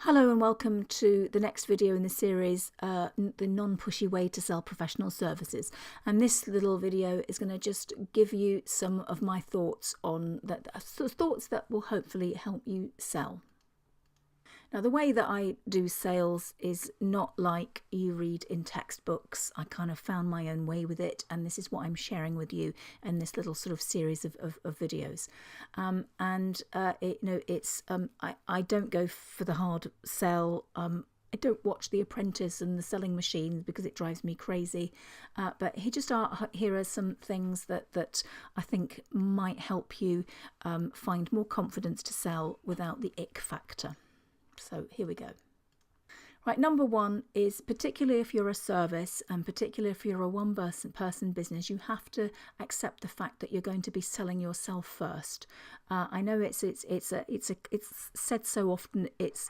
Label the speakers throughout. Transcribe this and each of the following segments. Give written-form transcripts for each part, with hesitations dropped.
Speaker 1: Hello and welcome to the next video in the series, the non-pushy way to sell professional services. And this little video is going to just give you some of my thoughts on that, thoughts that will hopefully help you sell. Now, the way that I do sales is not like you read in textbooks. I kind of found my own way with it, and this is what I'm sharing with you in this little sort of series of videos. I don't go for the hard sell. I don't watch The Apprentice and the selling machines because it drives me crazy. But here are some things that I think might help you find more confidence to sell without the ick factor. So here we go. Right, number one is, particularly if you're a service and particularly if you're a one-person business, you have to accept the fact that you're going to be selling yourself first. I know it's said so often. It's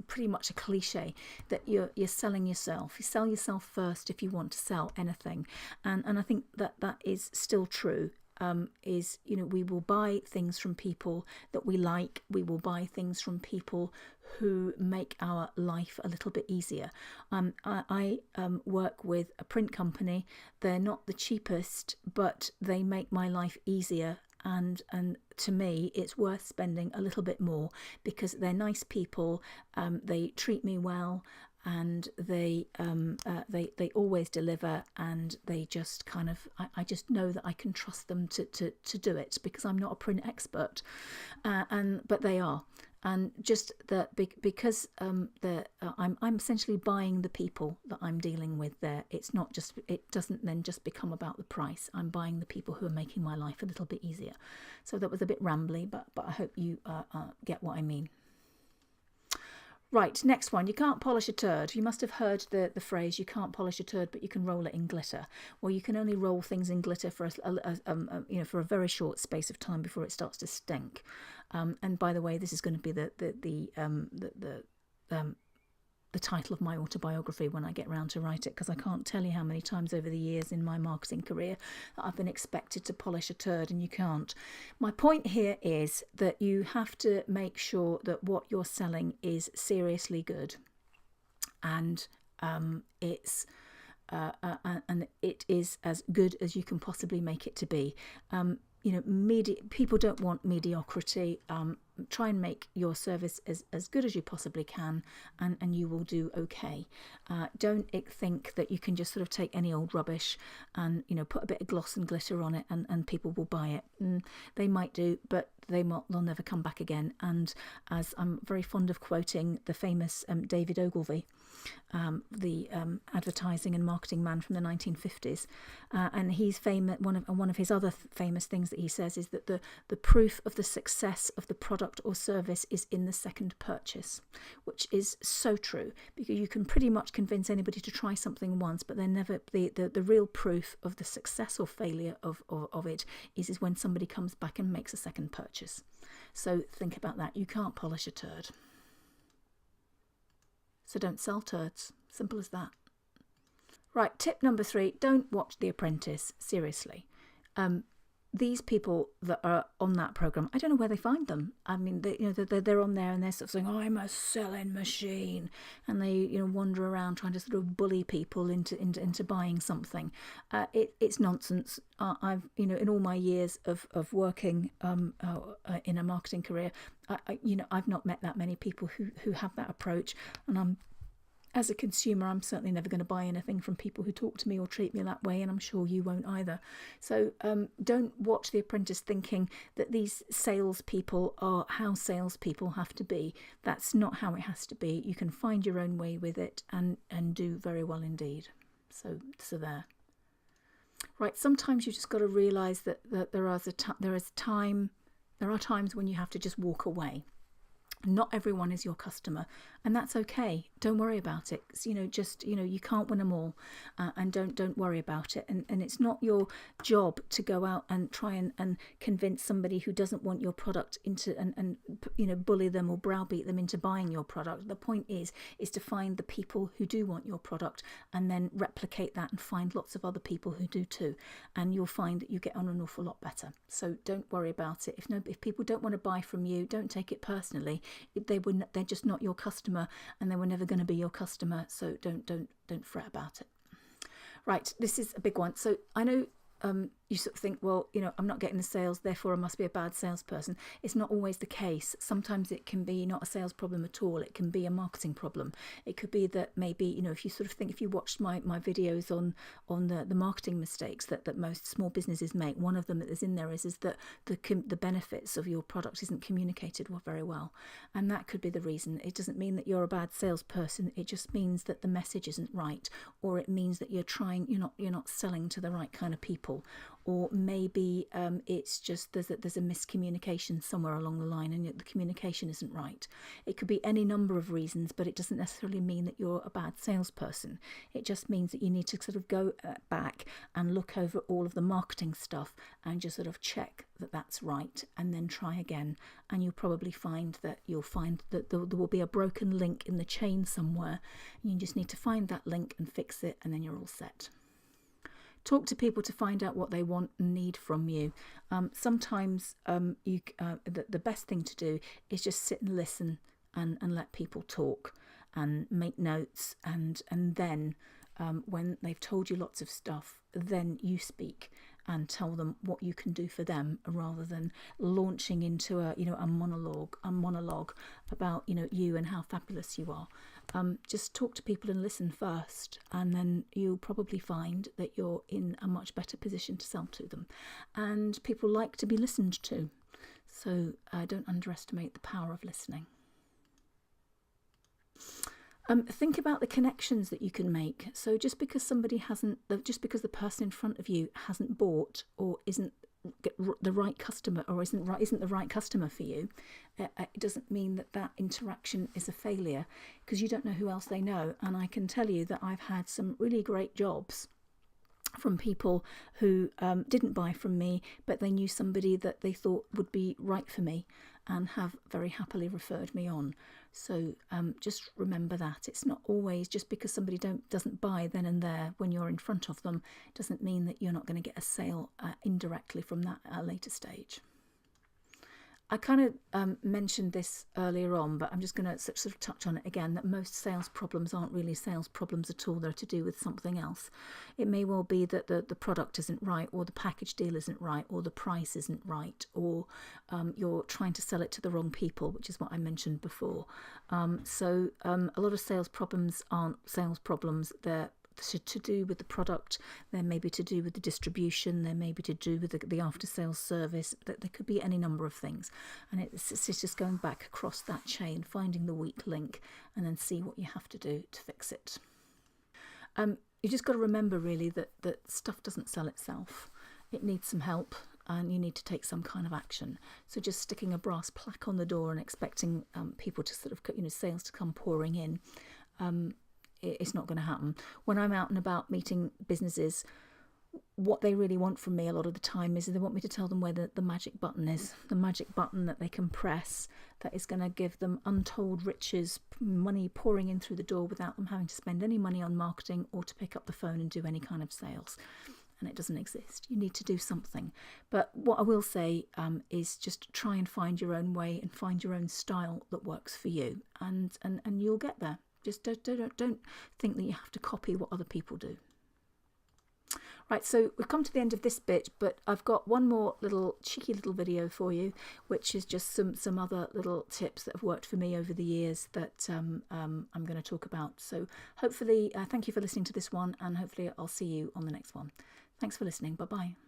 Speaker 1: pretty much a cliche that you're selling yourself. You sell yourself first if you want to sell anything, and I think that is still true. We will buy things from people that we like. We will buy things from people who make our life a little bit easier. I work with a print company. They're not the cheapest, but they make my life easier. And to me, it's worth spending a little bit more because they're nice people. They treat me well. And they always deliver, and they just kind of, I just know that I can trust them to do it because I'm not a print expert, but they are, and just that because I'm essentially buying the people that I'm dealing with there. It doesn't then just become about the price. I'm buying the people who are making my life a little bit easier. So that was a bit rambly, but I hope you get what I mean. Right, next one. You can't polish a turd. You must have heard the phrase, you can't polish a turd, but you can roll it in glitter. Well, you can only roll things in glitter for a very short space of time before it starts to stink. And by the way, this is going to be the title of my autobiography when I get round to write it, because I can't tell you how many times over the years in my marketing career that I've been expected to polish a turd and you can't. My point here is that you have to make sure that what you're selling is seriously good, and it is as good as you can possibly make it to be. People don't want mediocrity. Try and make your service as good as you possibly can, and you will do okay. Don't think that you can just sort of take any old rubbish and put a bit of gloss and glitter on it and people will buy it. They might do, but they'll never come back again. And as I'm very fond of quoting the famous David Ogilvy, the advertising and marketing man from the 1950s, and he's famous. One of his other famous things that he says is that the proof of the success of the product or service is in the second purchase, which is so true, because you can pretty much convince anybody to try something once, but they're never the real proof of the success or failure of it is when somebody comes back and makes a second purchase. So think about that. You can't polish a turd. So don't sell turds. Simple as that. Right, tip number 3, don't watch The Apprentice. Seriously. These people that are on that program, I don't know where they find them. I mean, they're on there and they're sort of saying, "Oh, I'm a selling machine," and they wander around trying to sort of bully people into buying something. It's nonsense. I've in all my years of working in a marketing career, I've not met that many people who have that approach, and as a consumer, I'm certainly never going to buy anything from people who talk to me or treat me that way, and I'm sure you won't either. So don't watch The Apprentice thinking that these salespeople are how salespeople have to be. That's not how it has to be. You can find your own way with it and do very well indeed. So there. Right, sometimes you just got to realise that there are times when you have to just walk away. Not everyone is your customer, and that's okay. Don't worry about it. You can't win them all, and don't worry about it. And it's not your job to go out and try and convince somebody who doesn't want your product into and bully them or browbeat them into buying your product. The point is to find the people who do want your product and then replicate that and find lots of other people who do too, and you'll find that you get on an awful lot better. So don't worry about it. If people don't want to buy from you, don't take it personally. they're just not your customer, and they were never going to be your customer. So don't fret about it. Right, this is a big one. So I know you sort of think, well, I'm not getting the sales, therefore I must be a bad salesperson. It's not always the case. Sometimes it can be not a sales problem at all. It can be a marketing problem. It could be that maybe, if you sort of think, if you watched my videos on the marketing mistakes that most small businesses make, one of them that is in there is that the benefits of your product isn't communicated very well. And that could be the reason. It doesn't mean that you're a bad salesperson. It just means that the message isn't right, or it means that you're not selling to the right kind of people. Or maybe it's just there's a miscommunication somewhere along the line, and the communication isn't right. It could be any number of reasons, but it doesn't necessarily mean that you're a bad salesperson. It just means that you need to sort of go back and look over all of the marketing stuff and just sort of check that that's right, and then try again. And you'll probably find that there will be a broken link in the chain somewhere. You just need to find that link and fix it, and then you're all set. Talk to people to find out what they want and need from you. Sometimes the best thing to do is just sit and listen and let people talk and make notes, and then when they've told you lots of stuff, then you speak and tell them what you can do for them, rather than launching into a monologue about you and how fabulous you are. Just talk to people and listen first, and then you'll probably find that you're in a much better position to sell to them. And people like to be listened to, so don't underestimate the power of listening. Think about the connections that you can make. So just because the person in front of you hasn't bought, or isn't the right customer, or isn't the right customer for you, it doesn't mean that interaction is a failure, because you don't know who else they know. And I can tell you that I've had some really great jobs from people who didn't buy from me, but they knew somebody that they thought would be right for me, and have very happily referred me on. So just remember that it's not always just because somebody doesn't buy then and there when you're in front of them, doesn't mean that you're not going to get a sale indirectly from that at a later stage. I kind of mentioned this earlier on, but I'm just going to sort of touch on it again, that most sales problems aren't really sales problems at all. They're to do with something else. It may well be that the product isn't right, or the package deal isn't right, or the price isn't right, or you're trying to sell it to the wrong people, which is what I mentioned before. So a lot of sales problems aren't sales problems. They're to do with the product, there may be to do with the distribution, there may be to do with the after sales service. There could be any number of things, and it's just going back across that chain, finding the weak link, and then see what you have to do to fix it. You just got to remember really that stuff doesn't sell itself. It needs some help, and you need to take some kind of action. So just sticking a brass plaque on the door and expecting people to sort of sales to come pouring in, it's not going to happen. When I'm out and about meeting businesses, what they really want from me a lot of the time is they want me to tell them where the magic button is, the magic button that they can press that is going to give them untold riches, money pouring in through the door without them having to spend any money on marketing or to pick up the phone and do any kind of sales. And it doesn't exist. You need to do something. But what I will say is just try and find your own way and find your own style that works for you, and you'll get there. Just don't think that you have to copy what other people do. Right, so we've come to the end of this bit, but I've got one more cheeky little video for you, which is just some other little tips that have worked for me over the years that I'm going to talk about. So hopefully, thank you for listening to this one, and hopefully I'll see you on the next one. Thanks for listening. Bye-bye.